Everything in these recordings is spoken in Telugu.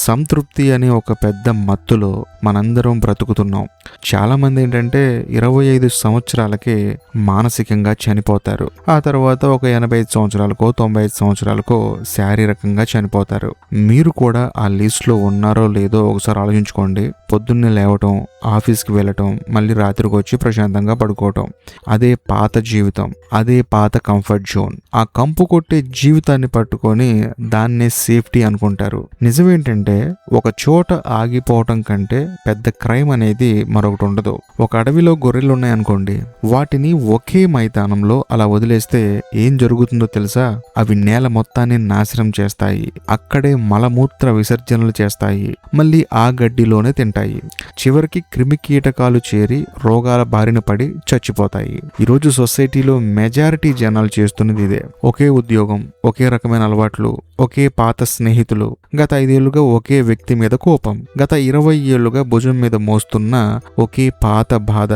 సంతృప్తి అనే ఒక పెద్ద మత్తులో మనందరం బ్రతుకుతున్నాం. చాలామంది ఏంటంటే 25 సంవత్సరాలకే మానసికంగా చనిపోతారు. ఆ తర్వాత ఒక 85 సంవత్సరాలకో 95 సంవత్సరాలకో శారీరకంగా చనిపోతారు. మీరు కూడా ఆ లిస్ట్లో ఉన్నారో లేదో ఒకసారి ఆలోచించుకోండి. పొద్దున్నే లేవటం, ఆఫీస్కి వెళ్ళటం, మళ్ళీ రాత్రికి వచ్చి ప్రశాంతంగా పడుకోవటం, అదే పాత జీవితం, అదే పాత కంఫర్ట్ జోన్. ఆ కంపు కొట్టే జీవితాన్ని పట్టుకొని దాన్నే సేఫ్టీ అనుకుంటారు. నిజమేంటంటే ఒక చోట ఆగిపోవటం కంటే పెద్ద క్రైమ్ అనేది మరొకటి ఉండదు. ఒక అడవిలో గొర్రెలు ఉన్నాయనుకోండి, వాటిని ఒకే మైదానంలో అలా వదిలేస్తే ఏం జరుగుతుందో తెలుసా? అవి నేల మొత్తాన్ని నాశనం చేస్తాయి. అక్కడే మలమూత్ర విసర్జనలు చేస్తాయి. మళ్ళీ ఆ గడ్డిలోనే తింటాయి. చివరికి క్రిమి కీటకాలు చేరి రోగాల బారిన పడి చచ్చిపోతాయి. ఈరోజు సొసైటీలో మెజారిటీ జనాలు చేస్తున్నది ఇదే. ఒకే ఉద్యోగం, ఒకే రకమైన అలవాట్లు, ఒకే పాత స్నేహితులు, గత 5 ఏళ్లుగా ఒకే వ్యక్తి మీద కోపం, గత 20 ఏళ్లుగా భుజం మీద మోస్తున్న ఒకే పాత బాధ.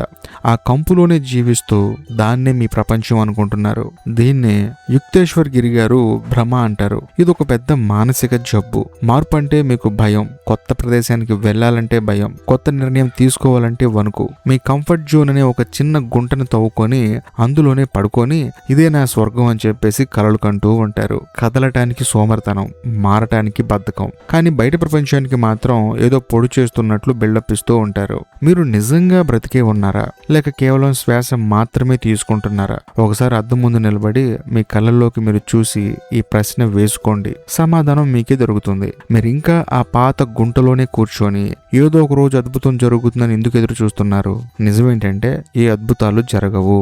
ఆ కంపులోనే జీవిస్తూ దాన్నే మీ ప్రపంచం అనుకుంటున్నారు. దీన్నే యుక్తేశ్వర్ గిరి గారు భ్రమ అంటారు. ఇది ఒక పెద్ద మానసిక జబ్బు. మార్పు అంటే మీకు భయం, కొత్త ప్రదేశానికి వెళ్లాలంటే భయం, కొత్త నిర్ణయం తీసుకోవాలంటే వణుకు. మీ కంఫర్ట్ జోన్ అనే ఒక చిన్న గుంటను తవ్వుకొని అందులోనే పడుకొని ఇదే నా స్వర్గం అని చెప్పేసి కలలు కంటూ ఉంటారు. కదలటానికి సోమర్తనం, మారటానికి బద్ధకం. కానీ బయట ప్రపంచానికి మాత్రం ఏదో పొడి చేస్తున్నట్లు బిల్డప్ ఇస్తూ ఉంటారు. మీరు నిజంగా బ్రతికే ఉన్నారా, లేక కేవలం శ్వాస మాత్రమే తీసుకుంటున్నారా? ఒకసారి అద్దం ముందు నిలబడి మీ కళ్ళల్లోకి మీరు చూసి ఈ ప్రశ్న వేసుకోండి. సమాధానం మీకే దొరుకుతుంది. మీరు ఇంకా ఆ పాత గుంటలోనే కూర్చొని ఏదో ఒక రోజు అద్భుతం జరుగుతుందని ఎందుకు ఎదురు చూస్తున్నారు? నిజమేంటంటే ఈ అద్భుతాలు జరగవు.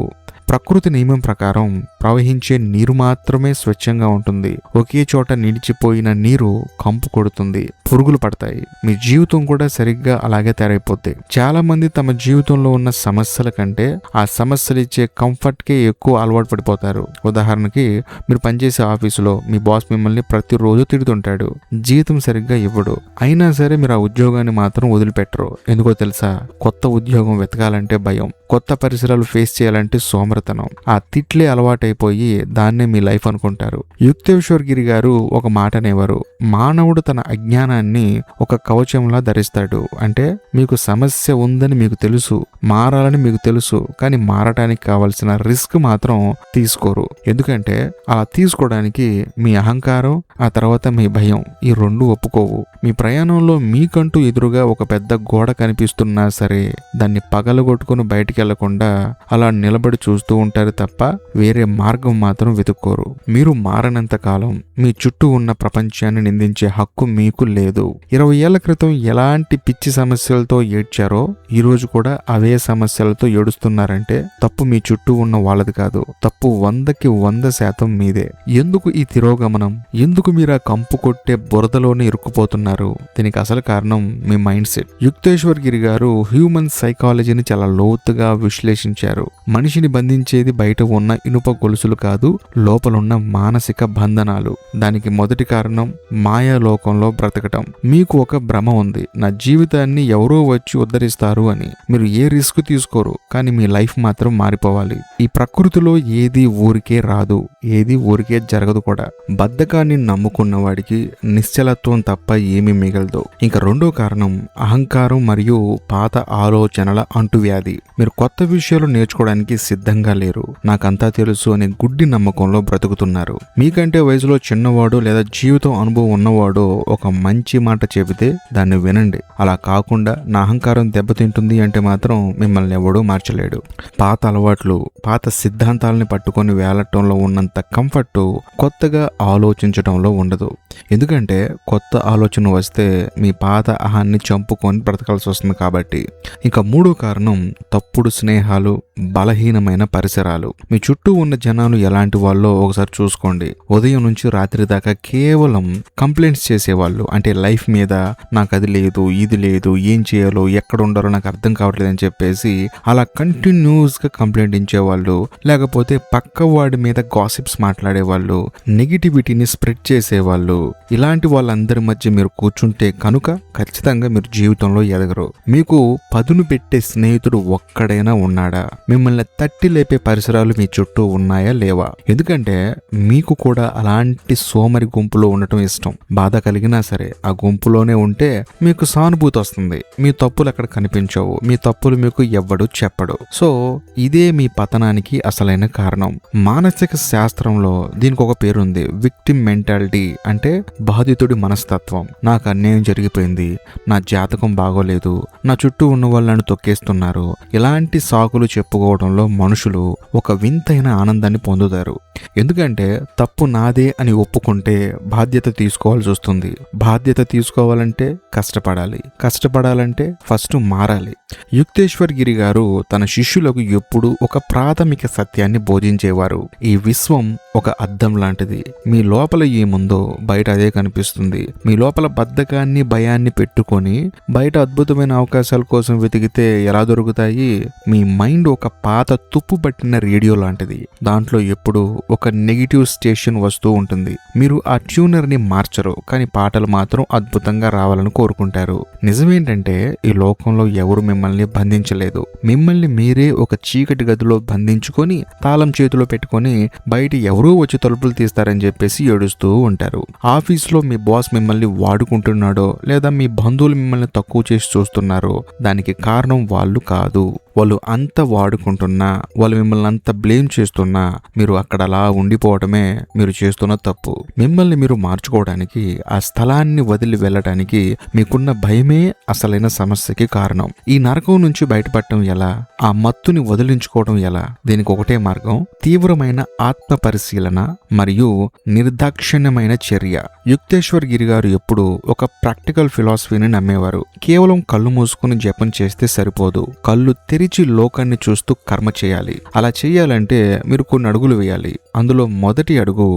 ప్రకృతి నియమం ప్రకారం ప్రవహించే నీరు మాత్రమే స్వచ్ఛంగా ఉంటుంది. ఒకే చోట నిలిచిపోయిన నీరు కంపు కొడుతుంది, పురుగులు పడతాయి. మీ జీవితం కూడా సరిగ్గా అలాగే తయారైపోద్ది. చాలా మంది తమ జీవితంలో ఉన్న సమస్యల కంటే ఆ సమస్యలు ఇచ్చే కంఫర్ట్ కే ఎక్కువ అలవాటు పడిపోతారు. ఉదాహరణకి, మీరు పనిచేసే ఆఫీసులో మీ బాస్ మిమ్మల్ని ప్రతిరోజు తిడుతుంటాడు, జీతం సరిగ్గా ఇవ్వడు. అయినా సరే మీరు ఆ ఉద్యోగాన్ని మాత్రం వదిలిపెట్టరు. ఎందుకో తెలుసా? కొత్త ఉద్యోగం వెతకాలంటే భయం, కొత్త పరిసరాలు ఫేస్ చేయాలంటే సోమరతనం. ఆ తిట్లే అలవాటైపోయి దాన్నే మీ లైఫ్ అనుకుంటారు. యుక్తేశ్వర్ గిరి గారు ఒక మాట అనేవారు, మానవుడు తన అజ్ఞానాన్ని ఒక కవచంలా ధరిస్తాడు. అంటే మీకు సమస్య ఉందని మీకు తెలుసు, మారాలని మీకు తెలుసు, కానీ మారటానికి కావాల్సిన రిస్క్ మాత్రం తీసుకోరు. ఎందుకంటే అలా తీసుకోవడానికి మీ అహంకారం, ఆ తర్వాత మీ భయం, ఈ రెండు ఒప్పుకోవు. మీ ప్రయాణంలో మీకంటూ ఎదురుగా ఒక పెద్ద గోడ కనిపిస్తున్నా సరే దాన్ని పగలగొట్టుకుని బయటికి వెళ్లకుండా అలా నిలబడి చూస్తూ ఉంటారు తప్ప వేరే మార్గం మాత్రం వెతుక్కోరు. మీరు మారనంత కాలం మీ చుట్టూ ఉన్న ప్రపంచాన్ని నిందించే హక్కు మీకు లేదు. 20 ఏళ్ల క్రితం ఎలాంటి పిచ్చి సమస్యలతో ఏడ్చారో ఈ రోజు కూడా అవే సమస్యలతో ఏడుస్తున్నారంటే తప్పు మీ చుట్టూ ఉన్న వాళ్ళది కాదు. తప్పు 100కి 100% మీదే. ఎందుకు ఈ తిరోగమనం? ఎందుకు మీరు ఆ కంపు కొట్టే బురదలోనే ఇరుక్కుపోతున్నారు? దీనికి అసలు కారణం మీ మైండ్ సెట్. యుక్తేశ్వర్ గిరి గారు హ్యూమన్ సైకాలజీని చాలా లోతుగా విశ్లేషించారు. మనిషిని బంధించేది బయట ఉన్న ఇనుప గొలుసులు కాదు, లోపలున్న మానసిక బంధనాలు. దానికి మొదటి కారణం మాయాలోకంలో బ్రతకటం. మీకు ఒక భ్రమ ఉంది, నా జీవితాన్ని ఎవరో వచ్చి ఉద్ధరిస్తారు అని. మీరు ఏ రిస్క్ తీసుకోరు, కానీ మీ లైఫ్ మాత్రం మారిపోవాలి. ఈ ప్రకృతిలో ఏది ఊరికే రాదు, ఏది ఊరికే జరగదు కూడా. బద్ధకాన్ని నమ్ముకున్న వాడికి నిశ్చలత్వం తప్ప ఏమీ మిగలదు. ఇంకా రెండో కారణం అహంకారం మరియు పాత ఆలోచనల అంటువ్యాధి. మీరు కొత్త విషయాలు నేర్చుకోవడానికి సిద్ధంగా లేరు. నాకంతా తెలుసు అనే గుడ్డి నమ్మకంలో బ్రతుకుతున్నారు. మీకంటే వయసులో చిన్నవాడు లేదా జీవితం అనుభవం ఉన్నవాడు ఒక మంచి మాట చెబితే దాన్ని వినండి. అలా కాకుండా నా అహంకారం దెబ్బతింటుంది అంటే మాత్రం మిమ్మల్ని ఎవడూ మార్చలేడు. పాత అలవాట్లు, పాత సిద్ధాంతాలని పట్టుకొని వేలటంలో ఉన్నంత కంఫర్ట్ కొత్తగా ఆలోచించడంలో ఉండదు. ఎందుకంటే కొత్త ఆలోచన వస్తే మీ పాత అహాన్ని చంపుకొని బ్రతకాల్సి వస్తుంది కాబట్టి. ఇంకా మూడో కారణం తప్పుడు స్నేహాలు, బలహీనమైన పరిసరాలు. మీ చుట్టూ ఉన్న జనాలు ఎలాంటి వాళ్ళో ఒకసారి చూసుకోండి. ఉదయం నుంచి రాత్రి దాకా కేవలం కంప్లైంట్స్ చేసేవాళ్ళు. అంటే లైఫ్ మీద నాకు అది లేదు, ఇది లేదు, ఏం చేయాలో, ఎక్కడ ఉండాలో నాకు అర్థం కావట్లేదు అని చెప్పేసి అలా కంటిన్యూస్ గా కంప్లైంట్ ఇచ్చేవాళ్ళు. లేకపోతే పక్క వాడి మీద గాసిప్స్ మాట్లాడేవాళ్ళు, నెగిటివిటీని స్ప్రెడ్ చేసేవాళ్ళు. ఇలాంటి వాళ్ళందరి మధ్య మీరు కూర్చుంటే కనుక ఖచ్చితంగా మీరు జీవితంలో ఎదగరు. మీకు పదును పెట్టే స్నేహితుడు ఒక్కడైనా ఉన్నాడా? మిమ్మల్ని తట్టి నిద్రలేపే పరిసరాలు మీ చుట్టూ ఉన్నాయా లేవా? ఎందుకంటే మీకు కూడా అలాంటి సోమరి గుంపులో ఉండటం ఇష్టం. బాధ కలిగినా సరే ఆ గుంపులోనే ఉంటే మీకు సానుభూతి వస్తుంది. మీ తప్పులు అక్కడ కనిపించవు, మీ తప్పులు మీకు ఎవ్వడు చెప్పడు. సో ఇదే మీ పతనానికి అసలైన కారణం. మానసిక శాస్త్రంలో దీనికి ఒక పేరుంది, విక్టిమ్ మెంటాలిటీ. అంటే బాధితుడి మనస్తత్వం. నాకు అన్యాయం జరిగిపోయింది, నా జాతకం బాగోలేదు, నా చుట్టూ ఉన్న వాళ్ళను తొక్కేస్తున్నారు, ఇలాంటి సాకులు చెప్పుకోవడంలో మనుషులు ఒక వింతైన ఆనందాన్ని పొందుతారు. ఎందుకంటే తప్పు నాదే అని ఒప్పుకుంటే బాధ్యత తీసుకోవాల్సి వస్తుంది. బాధ్యత తీసుకోవాలంటే కష్టపడాలంటే ఫస్ట్ మారాలి. యుక్తేశ్వర్ గిరి గారు తన శిష్యులకు ఎప్పుడూ ఒక ప్రాథమిక సత్యాన్ని బోధించేవారు. ఈ విశ్వం ఒక అద్దం లాంటిది. మీ లోపల ఏముందో బయట అదే కనిపిస్తుంది. మీ లోపల బద్ధకాన్ని భయాన్ని పెట్టుకొని బయట అద్భుతమైన అవకాశాల కోసం వెతికితే ఎలా దొరుకుతాయి? మీ మైండ్ ఒక పాత తుప్పు పట్టిన రేడియో లాంటిది. దాంట్లో ఎప్పుడు ఒక నెగిటివ్ స్టేషన్ వస్తూ ఉంటుంది. మీరు ఆ ట్యూనర్ని మార్చరు, కానీ పాటలు మాత్రం అద్భుతంగా రావాలని కోరుకుంటారు. నిజమేంటంటే ఈ లోకంలో ఎవరు మిమ్మల్ని బంధించలేదు. మిమ్మల్ని మీరే ఒక చీకటి గదిలో బంధించుకొని తాళం చేతిలో పెట్టుకొని బయట ఎవరో వచ్చి తలుపులు తీస్తారని చెప్పేసి ఏడుస్తూ ఉంటారు. ఆఫీస్లో మీ బాస్ మిమ్మల్ని వాడుకుంటున్నాడో లేదా మీ బంధువులు మిమ్మల్ని తక్కువ చేసి చూస్తున్నారో దానికి కారణం వాళ్ళు కాదు. వాళ్ళు అంత వాడుకుంటున్నా, వాళ్ళు మిమ్మల్ని అంత బ్లేమ్ చేస్తున్నా మీరు అక్కడ అలా ఉండిపోవడమే మీరు చేస్తున్న తప్పు. మిమ్మల్ని మీరు మార్చుకోవడానికి, ఆ స్థలాన్ని వదిలి వెళ్ళడానికి మీకున్న భయమే అసలైన సమస్యకి కారణం. ఈ నరకం నుంచి బయటపడటం ఎలా? ఆ మత్తుని వదిలించుకోవడం ఎలా? దీనికి ఒకటే మార్గం, తీవ్రమైన ఆత్మ పరిశీలన మరియు నిర్దాక్షిణ్యమైన చర్య. యుక్తేశ్వర్ గిరి గారు ఎప్పుడు ఒక ప్రాక్టికల్ ఫిలాసఫీని నమ్మేవారు. కేవలం కళ్ళు మూసుకుని జపం చేస్తే సరిపోదు, కళ్ళు తెరిచి లోకాన్ని చూస్తూ కర్మ చేయాలి. అలా చేయాలంటే మీరు కొన్ని అడుగులు వేయాలి. అందులో మొదటి అడుగు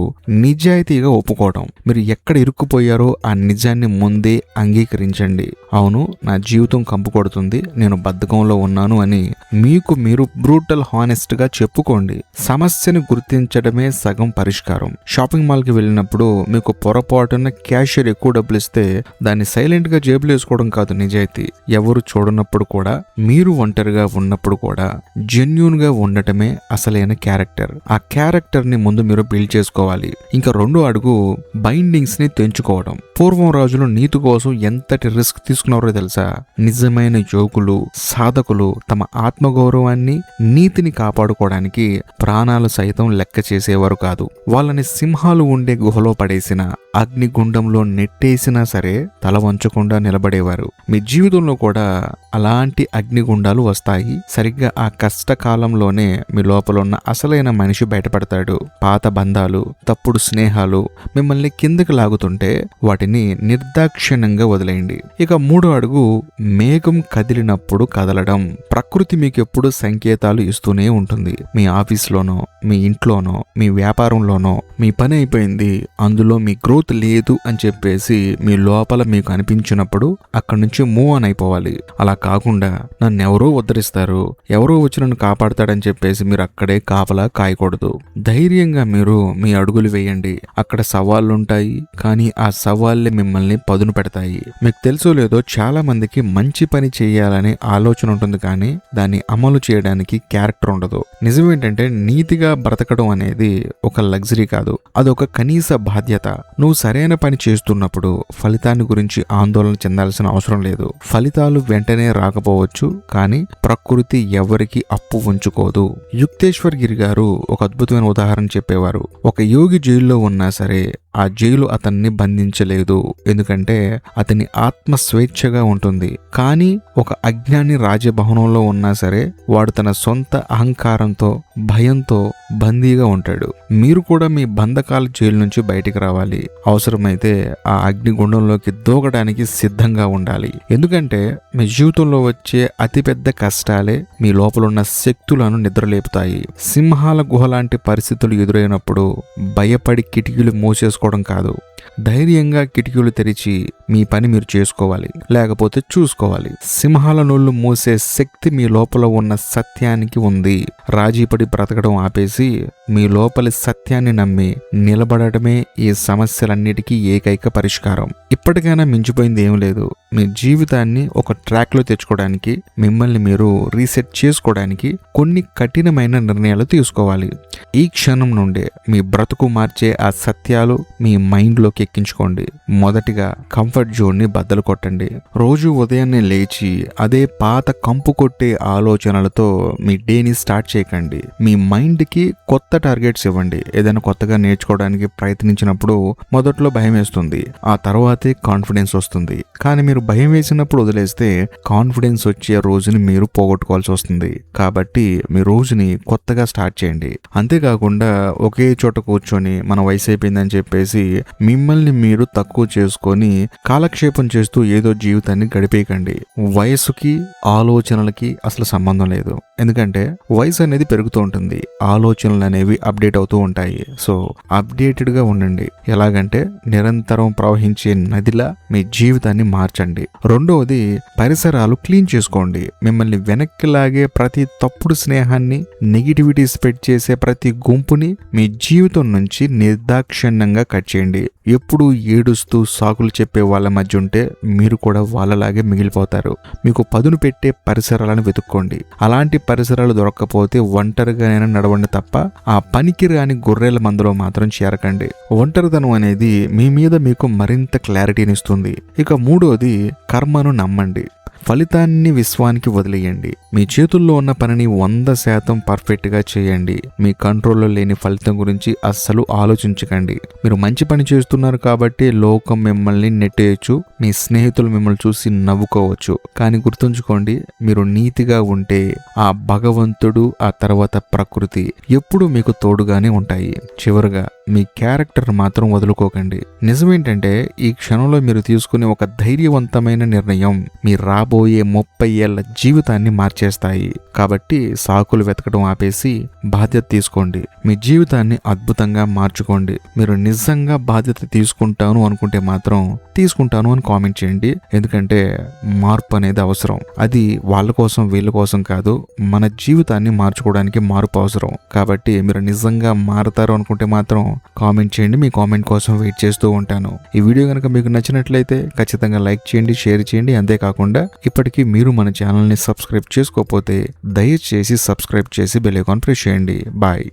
నిజాయితీగా ఒప్పుకోవడం. మీరు ఎక్కడ ఇరుక్కుపోయారో ఆ నిజాన్ని ముందే అంగీకరించండి. అవును, నా జీవితం కంపు కొడుతుంది, నేను బద్ధకంలో ఉన్నాను అని మీకు మీరు బ్రూటల్ హానెస్ట్ గా చెప్పుకోండి. సమస్యను గుర్తించడమే సగం పరిష్కారం. షాపింగ్ మాల్ కి వెళ్ళినప్పుడు మీకు పొరపాటున క్యాషియర్ ఎక్కువ డబ్బులు ఇస్తే దాన్ని సైలెంట్ గా జేబులు వేసుకోవడం కాదు నిజాయితీ. ఎవరు చూడనప్పుడు కూడా, మీరు ఒంటరిగా ఉన్నప్పుడు కూడా జెన్యూన్ గా ఉండటమే అసలైన క్యారెక్టర్. ఆ క్యారెక్టర్ ని ముందు మీరు బిల్డ్ చేసుకోవాలి. ఇంకా రెండో అడుగు బైండింగ్స్ ని తెంచుకోవడం. పూర్వం రాజులు నీతి కోసం ఎంతటి రిస్క్ తీసుకున్నారో తెలుసా? నిజమైన యోగులు, సాధకులు తమ ఆత్మగౌరవాన్ని, నీతిని కాపాడుకోవడానికి ప్రాణాలు సైతం లెక్క చేసేవారు కాదు. వాళ్ళని సింహాలు ఉండే గుహలో పడేసిన, అగ్నిగుండంలో నెట్టేసినా సరే తల వంచకుండా నిలబడేవారు. మీ జీవితంలో కూడా అలాంటి అగ్నిగుండాలు వస్తాయి. సరిగ్గా ఆ కష్టకాలంలోనే మీ లోపల ఉన్న అసలైన మనిషి బయటపడతాడు. పాత బంధాలు, తప్పుడు స్నేహాలు మిమ్మల్ని కిందకి లాగుతుంటే వాటిని నిర్దాక్షిణ్యంగా వదిలేయండి. ఇక మూడో అడుగు మేఘం కదిలినప్పుడు కదలడం. ప్రకృతి మీకు ఎప్పుడు సంకేతాలు ఇస్తూనే ఉంటుంది. మీ ఆఫీస్లోనో, మీ ఇంట్లోనో, మీ వ్యాపారంలోనో మీ పని అయిపోయింది, అందులో మీ గ్రోత్ లేదు అని చెప్పేసి మీ లోపల మీకు అనిపించినప్పుడు అక్కడి నుంచి మూవ్ ఆన్ అయిపోవాలి. అలా కాకుండా నన్ను ఎవరో ఉద్ధరిస్తారు, ఎవరో వచ్చి నన్ను కాపాడతాడని చెప్పేసి మీరు అక్కడే కాపలా కాయకూడదు. ధైర్యంగా మీరు మీ అడుగులు వేయండి. అక్కడ సవాళ్లుంటాయి, కానీ ఆ సవాళ్లే మిమ్మల్ని పదును పెడతాయి. మీకు తెలుసో లేదో చాలా మందికి మంచి పని చేయాలనే ఆలోచన ఉంటుంది, కానీ దాన్ని అమలు చేయడానికి క్యారెక్టర్ ఉండదు. నిజమేంటంటే నీతిగా బ్రతకడం అనేది ఒక లగ్జరీ కాదు, అదొక కనీస బాధ్యత. నువ్వు సరైన పని చేస్తున్నప్పుడు ఫలితాన్ని గురించి ఆందోళన చెందాల్సిన అవసరం లేదు. ఫలితాలు వెంటనే రాకపోవచ్చు, కానీ ప్రకృతి ఎవరికి అప్పు ఉంచుకోదు. యుక్తేశ్వర్ గిరి గారు ఒక అద్భుతమైన ఉదాహరణ చెప్పేవారు. ఒక యోగి జైల్లో ఉన్నా సరే ఆ జైలు అతన్ని బంధించలేదు, ఎందుకంటే అతని ఆత్మ స్వేచ్ఛగా ఉంటుంది. కానీ ఒక అజ్ఞాని రాజభవనంలో ఉన్నా సరే వాడు తన సొంత అహంకారంతో, భయంతో బందీగా ఉంటాడు. మీరు కూడా మీ బంధకాల జైలు నుంచి బయటికి రావాలి. అవసరమైతే ఆ అగ్నిగుండంలోకి దూకడానికి సిద్ధంగా ఉండాలి. ఎందుకంటే మీ జీవితంలో వచ్చే అతిపెద్ద కష్టాలే మీ లోపల ఉన్న శక్తులను నిద్రలేపుతాయి. సింహాల గుహ లాంటి పరిస్థితులు ఎదురైనప్పుడు భయపడి కిటికీలు మూసేసుకుంటారు దాచుకోవడం కాదు. ధైర్యంగా కిటికీలు తెరిచి మీ పని మీరు చేసుకోవాలి, లేకపోతే చూసుకోవాలి. సింహాల నోళ్లు మూసే శక్తి మీ లోపల ఉన్న సత్యానికి ఉంది. రాజీపడి బ్రతకడం ఆపేసి మీ లోపలి సత్యాన్ని నమ్మి నిలబడటమే ఈ సమస్యలన్నిటికీ ఏకైక పరిష్కారం. ఇప్పటికైనా మించిపోయింది ఏం లేదు. మీ జీవితాన్ని ఒక ట్రాక్లో తెచ్చుకోవడానికి, మిమ్మల్ని మీరు రీసెట్ చేసుకోవడానికి కొన్ని కఠినమైన నిర్ణయాలు తీసుకోవాలి. ఈ క్షణం నుండే మీ బ్రతుకు మార్చే ఆ సత్యాలు మీ మైండ్లోకి ఎక్కించుకోండి. మొదటిగా కంఫర్ట్ జోన్ని బద్దలు కొట్టండి. రోజు ఉదయాన్నే లేచి అదే పాత కంపు కొట్టే ఆలోచనలతో మీ డేని స్టార్ట్ చేయకండి. మీ మైండ్కి కొత్త టార్గెట్స్ ఇవ్వండి. ఏదైనా కొత్తగా నేర్చుకోవడానికి ప్రయత్నించినప్పుడు మొదట్లో భయం వేస్తుంది, ఆ తర్వాతే కాన్ఫిడెన్స్ వస్తుంది. కానీ మీరు భయం వేసినప్పుడు వదిలేస్తే కాన్ఫిడెన్స్ వచ్చే రోజుని మీరు పోగొట్టుకోవాల్సి వస్తుంది. కాబట్టి మీ రోజుని కొత్తగా స్టార్ట్ చేయండి. అంతేకాకుండా ఒకే చోట కూర్చొని మన వయసు అయిపోయిందని చెప్పేసి మిమ్మల్ని మీరు తక్కువ చేసుకొని కాలక్షేపం చేస్తూ ఏదో జీవితాన్ని గడిపేయకండి. వయసుకి ఆలోచనలకి అసలు సంబంధం లేదు. ఎందుకంటే వయసు అనేది పెరుగుతూ ఉంటుంది, ఆలోచనలు అనేవి అప్డేట్ అవుతూ ఉంటాయి. సో అప్డేటెడ్గా ఉండండి. ఎలాగంటే నిరంతరం ప్రవహించే నదిలా మీ జీవితాన్ని మార్చండి. రెండవది, పరిసరాలు క్లీన్ చేసుకోండి. మిమ్మల్ని వెనక్కి లాగే ప్రతి తప్పుడు స్నేహాన్ని, నెగిటివిటీ స్ప్రెడ్ చేసే ప్రతి గుంపుని మీ జీవితం నుంచి నిర్దాక్షిణ్యంగా కట్ చేయండి. ఎప్పుడు ఏడుస్తూ సాకులు చెప్పే వాళ్ళ మధ్య ఉంటే మీరు కూడా వాళ్ళలాగే మిగిలిపోతారు. మీకు పదును పెట్టే పరిసరాలను వెతుక్కోండి. అలాంటి పరిసరాలు దొరక్కపోతే ఒంటరిగానైనా నడవండి తప్ప ఆ పనికి రాని గొర్రెల మందులో మాత్రం చేరకండి. ఒంటరితనం అనేది మీ మీద మీకు మరింత క్లారిటీనిస్తుంది. ఇక మూడోది, కర్మను నమ్మండి. ఫలితాన్ని విశ్వానికి వదిలేయండి. మీ చేతుల్లో ఉన్న పనిని 100% పర్ఫెక్ట్గా చేయండి. మీ కంట్రోల్లో లేని ఫలితం గురించి అస్సలు ఆలోచించకండి. మీరు మంచి పని చేస్తున్నారు కాబట్టి లోకం మిమ్మల్ని నెట్టేయచ్చు, మీ స్నేహితులు మిమ్మల్ని చూసి నవ్వుకోవచ్చు. కానీ గుర్తుంచుకోండి, మీరు నీతిగా ఉంటే ఆ భగవంతుడు, ఆ తర్వాత ప్రకృతి ఎప్పుడూ మీకు తోడుగానే ఉంటాయి. చివరగా, మీ క్యారెక్టర్ మాత్రం వదులుకోకండి. నిజమేంటంటే ఈ క్షణంలో మీరు తీసుకునే ఒక ధైర్యవంతమైన నిర్ణయం మీ రాబోయే 30 ఏళ్ల జీవితాన్ని మార్చేస్తాయి. కాబట్టి సాకులు వెతకడం ఆపేసి బాధ్యత తీసుకోండి. మీ జీవితాన్ని అద్భుతంగా మార్చుకోండి. మీరు నిజంగా బాధ్యత తీసుకుంటాను అనుకుంటే మాత్రం తీసుకుంటాను అని కామెంట్ చేయండి. ఎందుకంటే మార్పు అనేది అవసరం. అది వాళ్ళ కోసం వీళ్ళ కోసం కాదు, మన జీవితాన్ని మార్చుకోవడానికి మార్పు అవసరం. కాబట్టి మీరు నిజంగా మారుతారు అనుకుంటే మాత్రం కామెంట్ చేయండి. మీ కామెంట్ కోసం వెయిట్ చేస్తూ ఉంటాను. ఈ వీడియో కనుక మీకు నచ్చినట్లయితే ఖచ్చితంగా లైక్ చేయండి, షేర్ చేయండి. అంతేకాకుండా ఇప్పటికీ మీరు మన ఛానల్ని సబ్స్క్రైబ్ చేసుకోకపోతే దయచేసి సబ్స్క్రైబ్ చేసి బెల్ ఐకాన్ ప్రెస్ చేయండి. బాయ్.